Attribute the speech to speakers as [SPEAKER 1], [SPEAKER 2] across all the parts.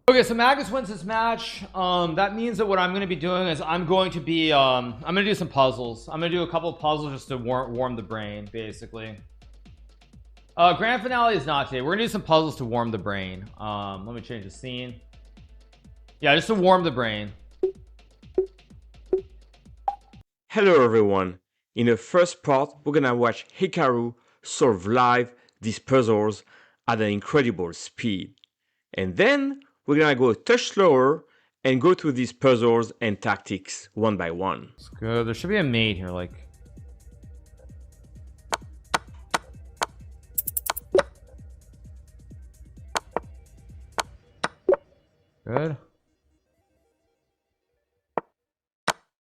[SPEAKER 1] Okay, so Magus wins this match. That means that what I'm going to be doing is I'm going to do some puzzles. I'm going to do a couple of puzzles just to warm the brain, basically. Grand finale is not today. We're going to do some puzzles to warm the brain. Let me change the scene. Yeah, just to warm the brain.
[SPEAKER 2] Hello everyone. In the first part, we're gonna watch Hikaru solve live these puzzles at an incredible speed. And then we're gonna go a touch slower and go through these puzzles and tactics one by one.
[SPEAKER 1] It's good. There should be a mate here, like. Good.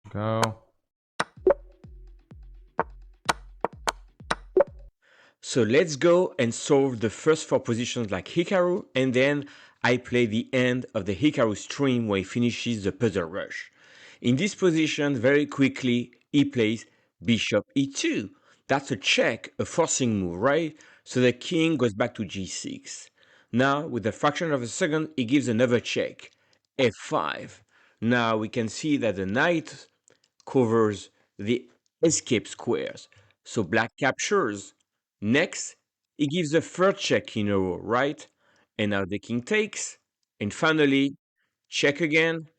[SPEAKER 1] Go.
[SPEAKER 2] So let's go and solve the first 4 positions like Hikaru, and then I play the end of the Hikaru stream where he finishes the puzzle rush. In this position, very quickly, he plays bishop e2. That's a check, a forcing move, right? So the king goes back to g6. Now, with a fraction of a second, he gives another check, f5. Now we can see that the knight covers the escape squares. So black captures. Next, he gives a third check in a row, right? And now the king takes. And finally, check again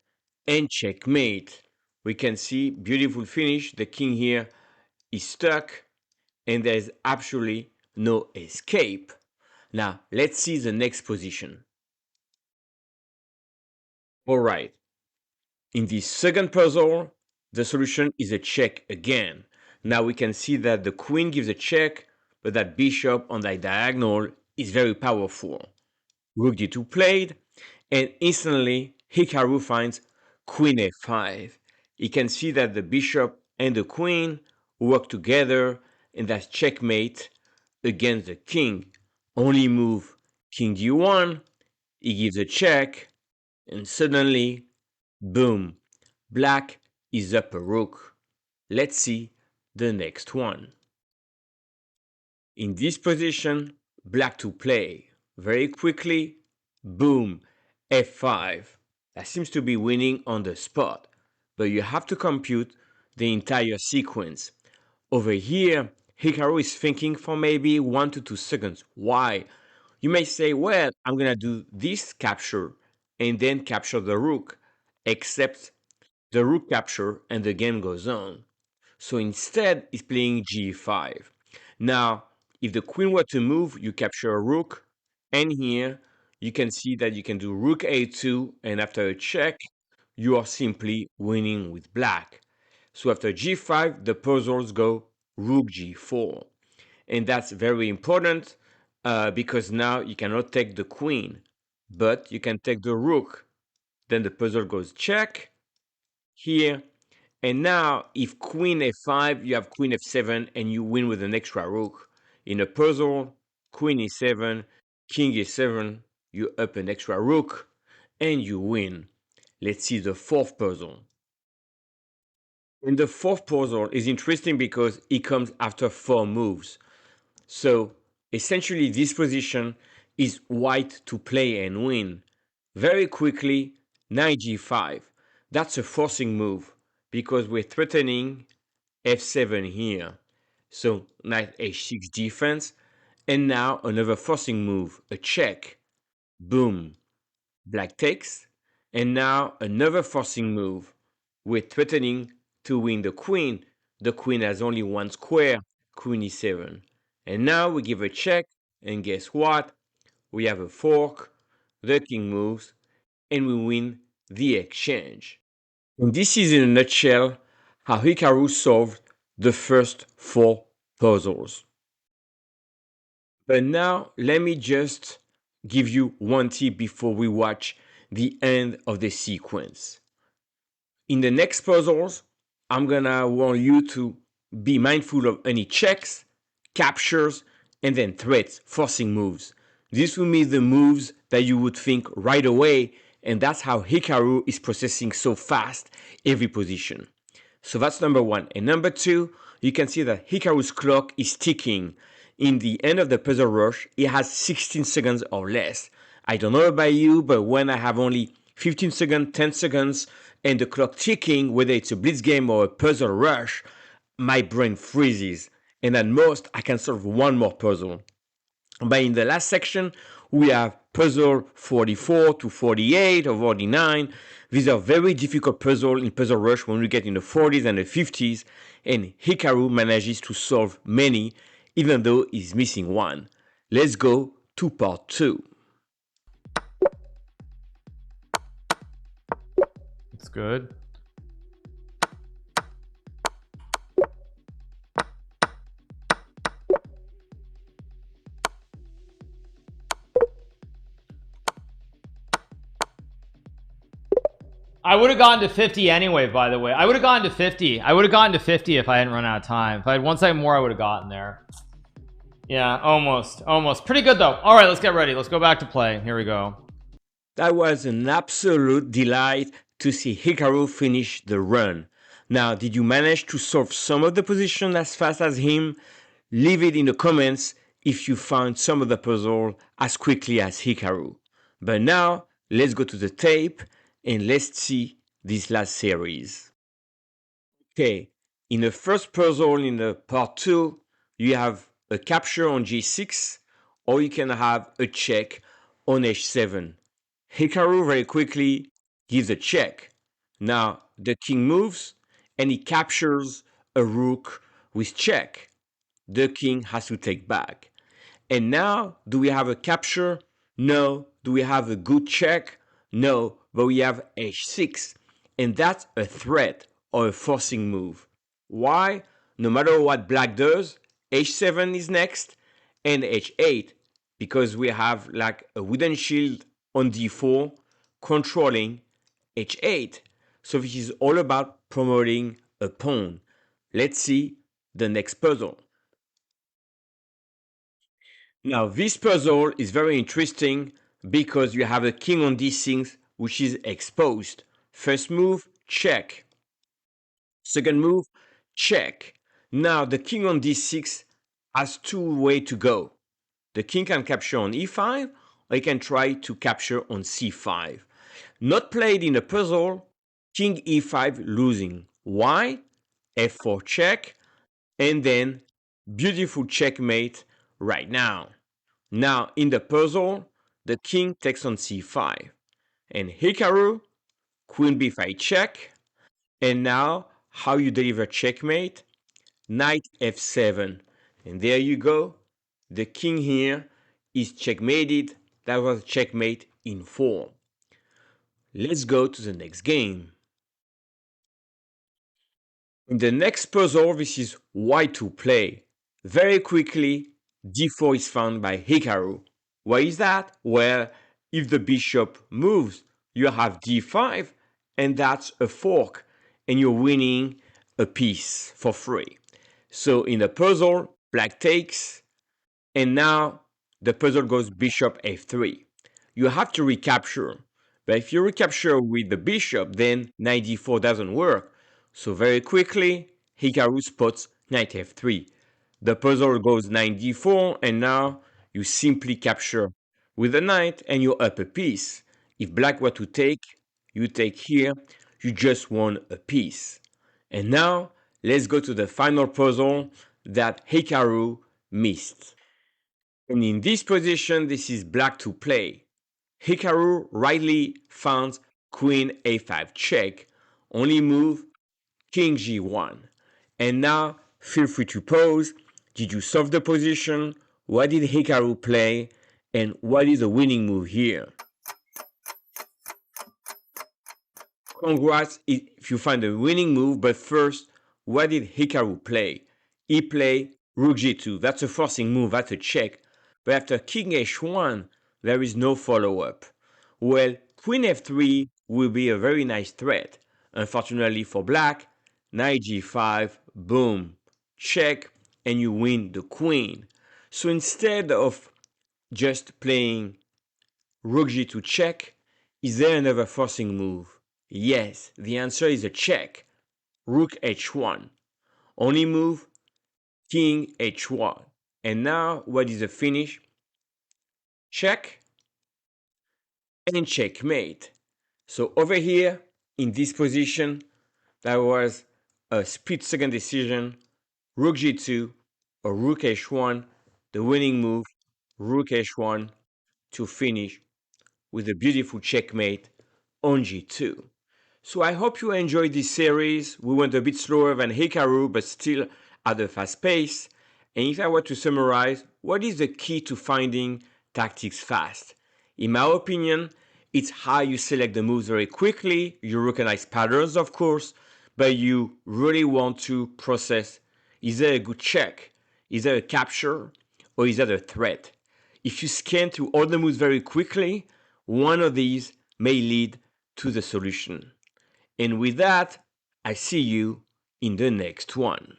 [SPEAKER 2] and checkmate. We can see beautiful finish. The king here is stuck and there's absolutely no escape. Now, let's see the next position. All right. In this second puzzle, the solution is a check again. Now we can see that the queen gives a check, but that bishop on the diagonal is very powerful. Rook d2 played, and instantly Hikaru finds queen f5. You can see that the bishop and the queen work together, and that's checkmate against the king. Only move king d1, he gives a check, and suddenly, boom, black is up a rook. Let's see the next one. In this position, black to play. Very quickly, boom, f5. That seems to be winning on the spot, but you have to compute the entire sequence. Over here, Hikaru is thinking for maybe 1 to 2 seconds. Why? You may say, well, I'm gonna do this capture and then capture the rook, except the rook capture and the game goes on. So instead, he's playing g5. Now, if the queen were to move, you capture a rook, and here you can see that you can do rook a2, and after a check, you are simply winning with black. So after g5, the puzzles go rook g4. And that's very important because now you cannot take the queen, but you can take the rook. Then the puzzle goes check here. And now if queen f5, you have queen f7 and you win with an extra rook. In a puzzle, queen e7, king e7, you up an extra rook and you win. Let's see the fourth puzzle. And the fourth puzzle is interesting because it comes after 4 moves. So essentially this position is white to play and win. Very quickly, knight g5. That's a forcing move because we're threatening f7 here. So knight h6 defense, and now another forcing move, a check. Boom, black takes, and now another forcing move. We're threatening to win the queen. The queen has only one square, queen e7. And now we give a check, and guess what? We have a fork, the king moves, and we win the exchange. And this is in a nutshell how Hikaru solved the first 4 puzzles. But now let me just give you one tip before we watch the end of the sequence. In the next puzzles, I'm gonna want you to be mindful of any checks, captures, and then threats, forcing moves. This will be the moves that you would think right away, and that's how Hikaru is processing so fast every position. So that's number 1. And number 2, you can see that Hikaru's clock is ticking. In the end of the puzzle rush, it has 16 seconds or less. I don't know about you, but when I have only 15 seconds, 10 seconds, and the clock ticking, whether it's a blitz game or a puzzle rush, my brain freezes. And at most, I can solve one more puzzle. But in the last section, we have puzzle 44 to 48 or 49. These are very difficult puzzles in Puzzle Rush when we get in the 40s and the 50s, and Hikaru manages to solve many, even though he's missing one. Let's go to part 2.
[SPEAKER 1] It's good. I would have gone to 50 anyway, by the way. I would have gone to 50. I would have gone to 50 if I hadn't run out of time. If I had 1 second more, I would have gotten there. Yeah, almost. Pretty good, though. All right, let's get ready. Let's go back to play. Here we go.
[SPEAKER 2] That was an absolute delight to see Hikaru finish the run. Now, did you manage to solve some of the position as fast as him? Leave it in the comments if you found some of the puzzle as quickly as Hikaru. But now, let's go to the tape and let's see this last series. Okay, in the first puzzle in the part 2, you have a capture on g6, or you can have a check on h7. Hikaru very quickly gives a check. Now the king moves and he captures a rook with check. The king has to take back. And now, do we have a capture? No. Do we have a good check? No. But we have h6. And that's a threat or a forcing move. Why? No matter what black does, h7 is next and h8, because we have like a wooden shield on d4 controlling h8. So this is all about promoting a pawn. Let's see the next puzzle. Now this puzzle is very interesting because you have a king on d6 which is exposed. First move, check. Second move, check. Now the king on d6 has two ways to go. The king can capture on e5 or he can try to capture on c5. Not played in a puzzle, king e5 losing. Why? f4 check and then beautiful checkmate right now. Now in the puzzle, the king takes on c5 and Hikaru, queen b5 check, and now how you deliver checkmate? Knight f7, and there you go. The king here is checkmated. That was checkmate in form. Let's go to the next game. In the next puzzle, this is white to play. Very quickly, d4 is found by Hikaru. Why is that? Well, if the bishop moves, you have d5, and that's a fork, and you're winning a piece for free. So in the puzzle, black takes, and now the puzzle goes bishop f3. You have to recapture, but if you recapture with the bishop, then knight d4 doesn't work. So very quickly, Hikaru spots knight f3. The puzzle goes knight d4, and now you simply capture with the knight and you're up a piece. If black were to take, you take here, you just won a piece. And now, let's go to the final puzzle that Hikaru missed. And in this position, this is black to play. Hikaru rightly found queen a5 check, only move king g1. And now, feel free to pose. Did you solve the position? What did Hikaru play? And what is the winning move here? Congrats if you find a winning move, but first, what did Hikaru play? He played rook g2. That's a forcing move, that's a check. But after king h1, there is no follow-up. Well, queen f3 will be a very nice threat. Unfortunately for black, knight g5, boom, check, and you win the queen. So instead of just playing rook g2 check, is there another forcing move? Yes, the answer is a check. Rook h1. Only move king h1. And now what is the finish? Check. and checkmate. So over here, in this position, that was a split-second decision, rook g2 or rook h1, the winning move, rook h1, to finish with a beautiful checkmate on g2. So I hope you enjoyed this series. We went a bit slower than Hikaru, but still at a fast pace. And if I were to summarize, what is the key to finding tactics fast? In my opinion, it's how you select the moves very quickly. You recognize patterns, of course, but you really want to process, is there a good check? Is there a capture? Or is that a threat? If you scan through all the moves very quickly, one of these may lead to the solution. And with that, I see you in the next one.